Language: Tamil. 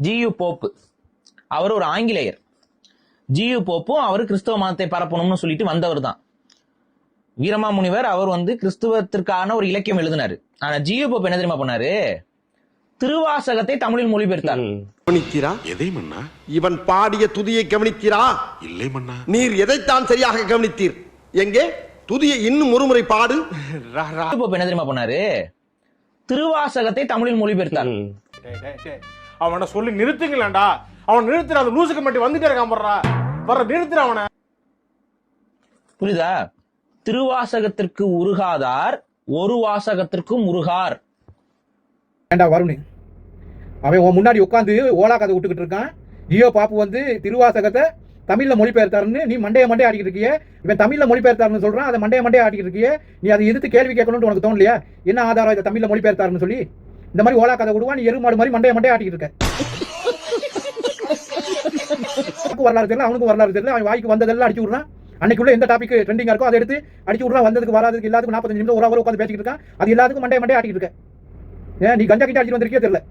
ஜியு போப்பு, அவர் ஒரு ஆங்கிலேயர். ஜியு போப்பும் அவர் கிறிஸ்தவ மதத்தை பரப்பணும்னு சொல்லிட்டு வந்தவர் தான். வீரமாமுனிவர் அவர் கிறிஸ்துவத்திற்கான ஒரு இலக்கியம் எழுதினாரு. ஆனா ஜியு போப்பு என்ன தெரியுமா பண்ணாரு? திருவாசகத்தை தமிழில் மொழிபெயர்த்தார். கவனித்தீரா? எதை மன்னா? இவன் பாடிய துதியை கவனித்தீரா? இல்லை மன்னா. நீர் எதைத்தான் சரியாக கவனித்தீர்? எங்கே துதியை இன்னும் ஒருமுறை பாடு. ஜியு போப்பு என்ன தெரியுமா பண்ணாரு? திருவாசகத்தை தமிழில் மொழிபெயர்த்தார். அவனை சொல்லி நிறுத்துங்களேன்டா. அவன் நிறுத்துற, அந்த லூசுக்கு மட்டும் வந்துட்டே இருக்கான். வர்ற நிறுத்துற அவனை. புரியுதா? திருவாசகத்திற்கு உருகாதார் ஒரு வாசகத்திற்கும் உருகார். ஏண்டா வருணு, அவன் உன் முன்னாடி உட்காந்து ஓலா கதை விட்டுக்கிட்டு இருக்கான். ஜியோ பாப்பு திருவாசகத்தை தமிழ்ல மொழிபெயர்த்தாருன்னு நீ மண்டைய ஆடிக்கிட்டு இருக்கிய. இவன் தமிழ்ல மொழிபெயர்த்தாருன்னு சொல்றான், அதை மண்டைய ஆடிக்கிட்டு இருக்கிய. நீ அதை எதிர்த்து கேள்வி கேட்கணும்னு உனக்கு தோணலையா? என்ன ஆதாரம் இதை தமிழ்ல மொழிபெயர்த்தாருன்னு சொல்லி? இந்த மாதிரி ஓலா கதை விடுவா, நீ எருமாடு மாதிரி மண்டைய ஆட்டிக்கிட்டு இருக்க. வரலாறு தெரியல, அவனுக்கு வரலாறு தெரியல. அவன் வாய்க்கு வந்ததெல்லாம் அடிச்சு விடுறான். அன்னைக்குள்ள எந்த டாபிக் ட்ரெண்டிங்கா இருக்கோ அதை எடுத்து அடிச்சு விடுறான். வந்ததுக்கு வராதுக்கு எல்லாத்துக்கும் 45 நிமிஷம் ஒரு உட்காந்து பேசிக்கிட்டு இருக்கான். அது எல்லாத்துக்கும் மண்டைய ஆட்டிக்கிட்டு இருக்க. ஏன் நீ கஞ்சா கிட்ட அடிச்சு வந்திருக்கே தெரியல.